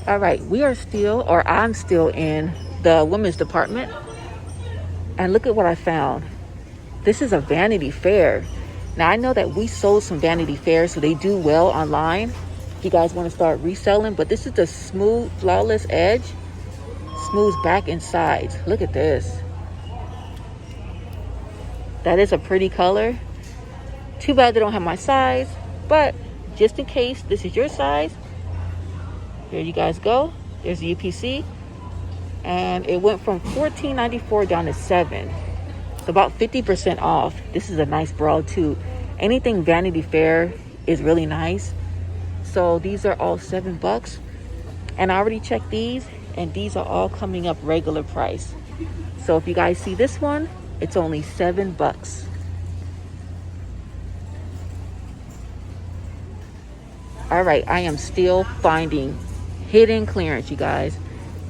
All right, we are still, or I'm still in the women's department. And look at what I found. This is a Vanity Fair. Now, I know that we sold some Vanity Fairs, so they do well online if you guys want to start reselling. But this is the smooth, flawless edge. Smooth back and sides. Look at this. That is a pretty color. Too bad they don't have my size. But just in case this is your size, here you guys go. There's the UPC. And it went from $14.94 down to $7. So about 50% off. This is a nice bra too. Anything Vanity Fair is really nice. So these are all $7. And I already checked these, and these are all coming up regular price. So if you guys see this one, it's only $7. All right, I am still finding hidden clearance, you guys.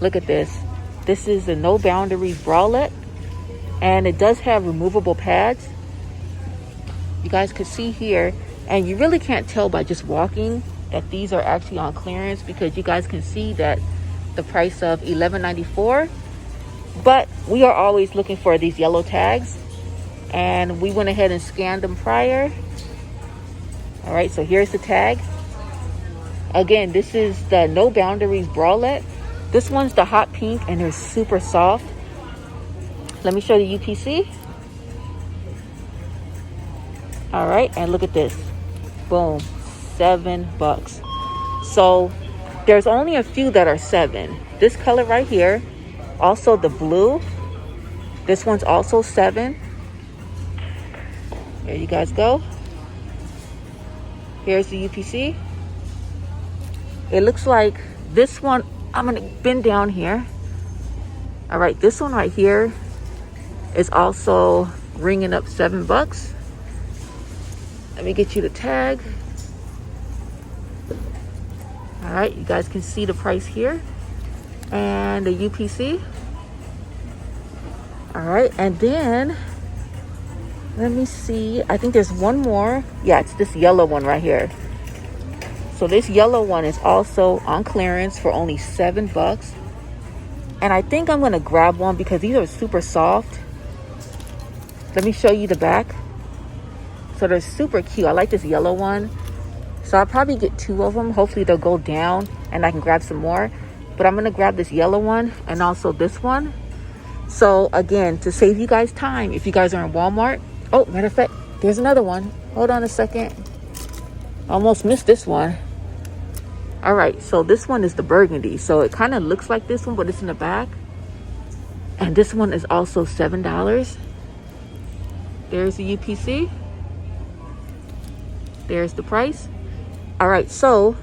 Look at this. This is the No Boundaries bralette, and it does have removable pads. You guys could see here, and you really can't tell by just walking that these are actually on clearance, because you guys can see that the price of $11.94. But we are always looking for these yellow tags, and we went ahead and scanned them prior. All right, so here's the tag. Again, this is the No Boundaries bralette. This one's the hot pink, and they're super soft. Let me show the UPC. All right, and look at this. Boom, $7. So there's only a few that are $7. This color right here, also the blue. This one's also $7. There you guys go. Here's the UPC. It looks like this one, I'm gonna bend down here. All right, this one right here is also ringing up $7. Let me get you the tag. All right, you guys can see the price here and the UPC. All right, and then let me see. I think there's one more. Yeah, it's this yellow one right here. So this yellow one is also on clearance for only $7. And I think I'm gonna grab one because these are super soft. Let me show you the back. So they're super cute. I like this yellow one. So I'll probably get 2 of them. Hopefully they'll go down and I can grab some more. But I'm gonna grab this yellow one and also this one. So again, to save you guys time, if you guys are in Walmart. Oh, matter of fact, there's another one. Hold on a second. Almost missed this one. All right, so this one is the burgundy. So it kind of looks like this one, but it's in the back. And this one is also $7. There's the UPC. There's the price. All right, so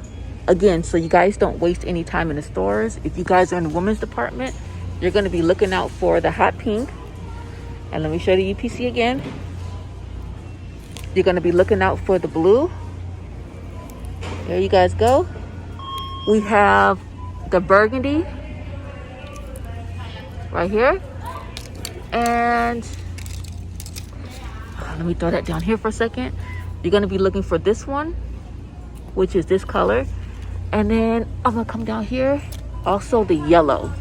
again, so you guys don't waste any time in the stores. If you guys are in the women's department, you're gonna be looking out for the hot pink. And let me show the UPC again. You're gonna be looking out for the blue. There you guys go. We have the burgundy right here. And let me throw that down here for a second. You're going to be looking for this one, which is this color. And then I'm going to come down here. Also the yellow.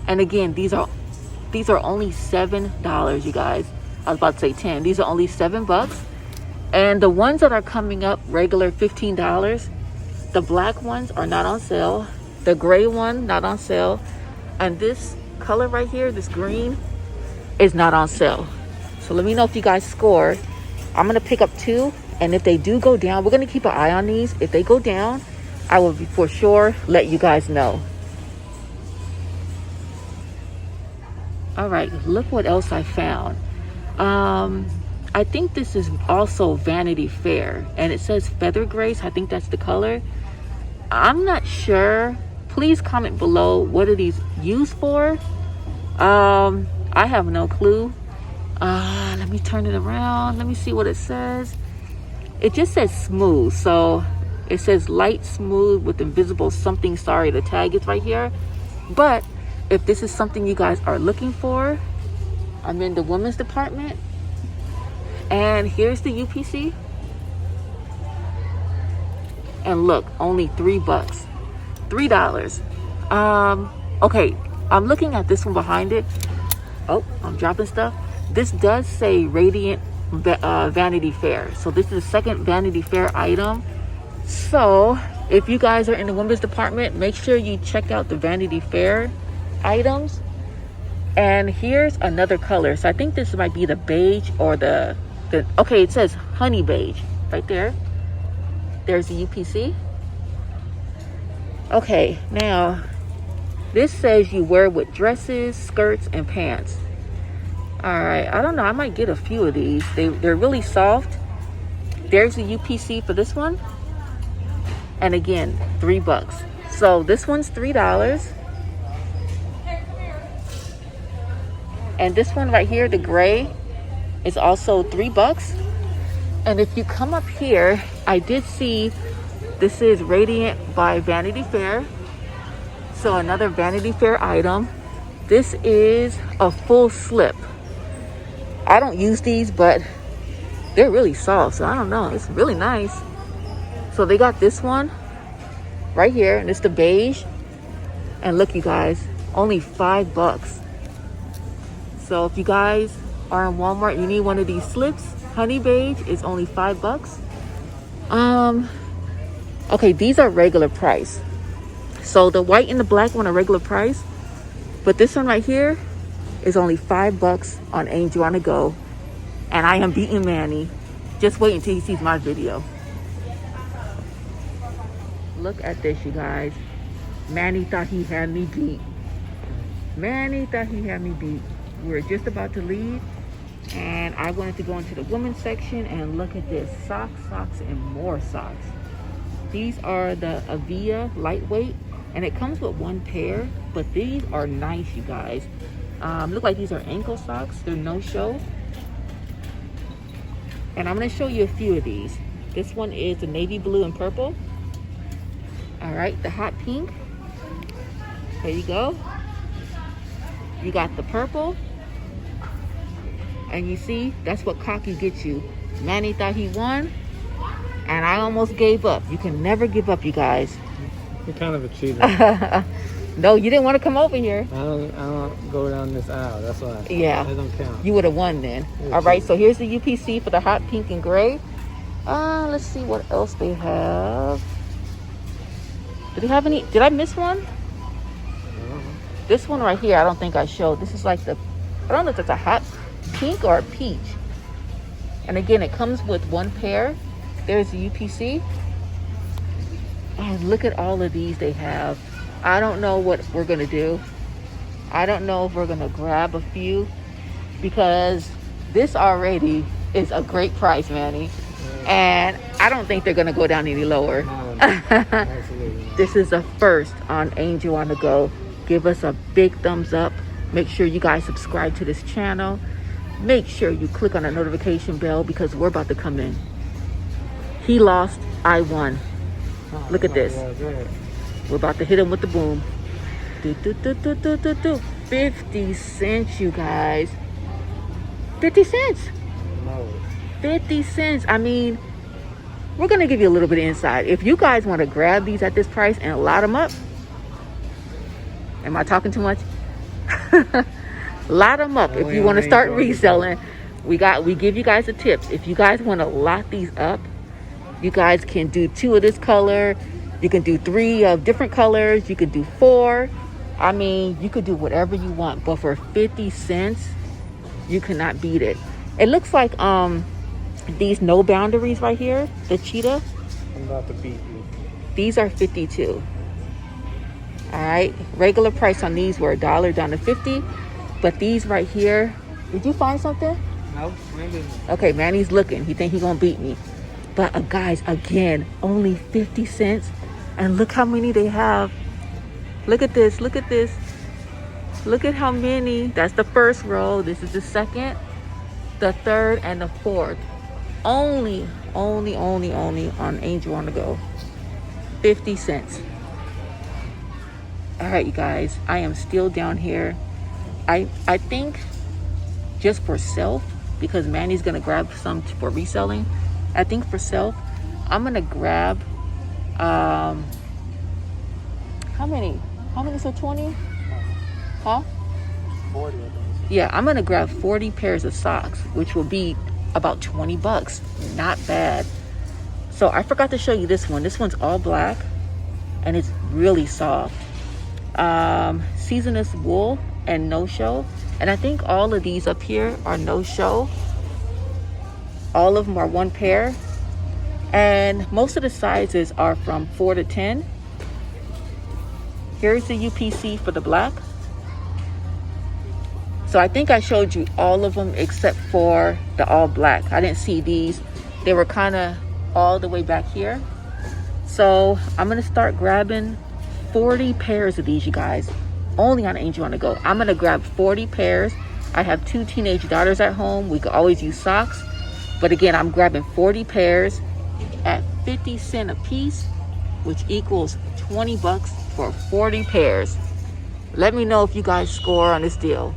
And again, these are only $7, you guys. I was about to say 10. These are only $7. And the ones that are coming up regular $15, the black ones are not on sale. The gray one, not on sale. And this color right here, this green, is not on sale. So let me know if you guys score. I'm gonna pick up 2, and if they do go down, we're gonna keep an eye on these. If they go down, I will be for sure let you guys know. All right, look what else I found. I think this is also Vanity Fair, and it says Feather Grace. I think that's the color. I'm not sure. Please comment below, what are these used for? I have no clue. Let me turn it around. Let me see what it says. It just says smooth. So it says light smooth with invisible something. Sorry, the tag is right here. But if this is something you guys are looking for, I'm in the women's department. And here's the UPC. And look, only $3. $3. Okay, I'm looking at this one behind it. Oh, I'm dropping stuff. This does say Radiant Vanity Fair. So this is the second Vanity Fair item. So if you guys are in the women's department, make sure you check out the Vanity Fair items. And here's another color. So I think this might be the beige or the okay, it says honey beige right there. There's the UPC. Okay, now this says you wear with dresses, skirts, and pants. All right, I don't know. I might get a few of these. They're really soft. There's the UPC for this one. And again, $3. So this one's $3. And this one right here, the gray, is also $3. And if you come up here, I did see this is Radiant by Vanity Fair. So another Vanity Fair item. This is a full slip. I don't use these, but they're really soft. So I don't know. It's really nice. So they got this one right here, and it's the beige. And look, you guys, only $5. So if you guys are in Walmart, you need one of these slips. Honey beige is only $5. Okay, these are regular price. So the white and the black one are regular price, but this one right here is only $5 on Angel on the Go. And I am beating Manny. Just wait until he sees my video. Look at this, you guys. Manny thought he had me beat. Manny thought he had me beat. We're just about to leave, and I wanted to go into the women's section and look at this. Socks, and more socks. These are the Avia lightweight, and it comes with one pair, but these are nice, you guys. Look like these are ankle socks. They're no-show. And I'm going to show you a few of these. This one is the navy blue and purple. All right, the hot pink. There you go. You got the purple. And you see, that's what cocky gets you. Manny thought he won, and I almost gave up. You can never give up, you guys. You're kind of a cheater. No, you didn't want to come over here. I don't go down this aisle. That's why. Yeah. That don't count. You would have won then. All right, so here's the UPC for the hot pink and gray. Let's see what else they have. Did they have any? Did I miss one? This one right here, I don't think I showed. This is like the, I don't know if it's a hot pink or a peach. And again, it comes with one pair. There's the UPC. And look at all of these they have. I don't know what we're gonna do. I don't know if we're gonna grab a few, because this already is a great price, Manny. And I don't think they're gonna go down any lower. This is a first on Angel on the Go. Give us a big thumbs up. Make sure you guys subscribe to this channel. Make sure you click on the notification bell, because we're about to come in. He lost, I won. Look at this. We're about to hit him with the boom. 50 cents, you guys. 50 cents. 50 cents. I mean, we're going to give you a little bit of insight. If you guys want to grab these at this price and lot them up. Am I talking too much? Lot them up. If you want to start reselling, we give you guys the tips. If you guys want to lot these up, you guys can do 2 of this color. You can do 3 of different colors. You can do 4. I mean, you could do whatever you want. But for 50 cents, you cannot beat it. It looks like these no boundaries right here, the cheetah. I'm about to beat you. These are 52. All right. Regular price on these were $1 down to 50. But these right here, did you find something? No, maybe. Okay, Manny's looking. He think he's gonna beat me. But guys, again, only 50 cents. And look how many they have. Look at this, look at this. Look at how many. That's the first row. This is the second, the third, and the fourth. Only on Angel on the Go. 50 cents. All right, you guys, I am still down here. I think just for self, because Manny's gonna grab some for reselling. I think for self, I'm gonna grab How many? How many for 20? Huh? 40, I think. Yeah, I'm gonna grab 40 pairs of socks, which will be about 20 bucks. Not bad. So I forgot to show you this one. This one's all black and it's really soft. Seasonless wool and no show. And I think all of these up here are no show. All of them are one pair. And most of the sizes are from 4 to 10. Here's the UPC for the black. So I think I showed you all of them except for the all black. I didn't see these. They were kind of all the way back here. So I'm gonna start grabbing 40 pairs of these, you guys, only on Angel on the Go. I'm gonna grab 40 pairs. I have 2 teenage daughters at home. We could always use socks. But again, I'm grabbing 40 pairs at 50 cents a piece, which equals 20 bucks for 40 pairs. Let me know if you guys score on this deal.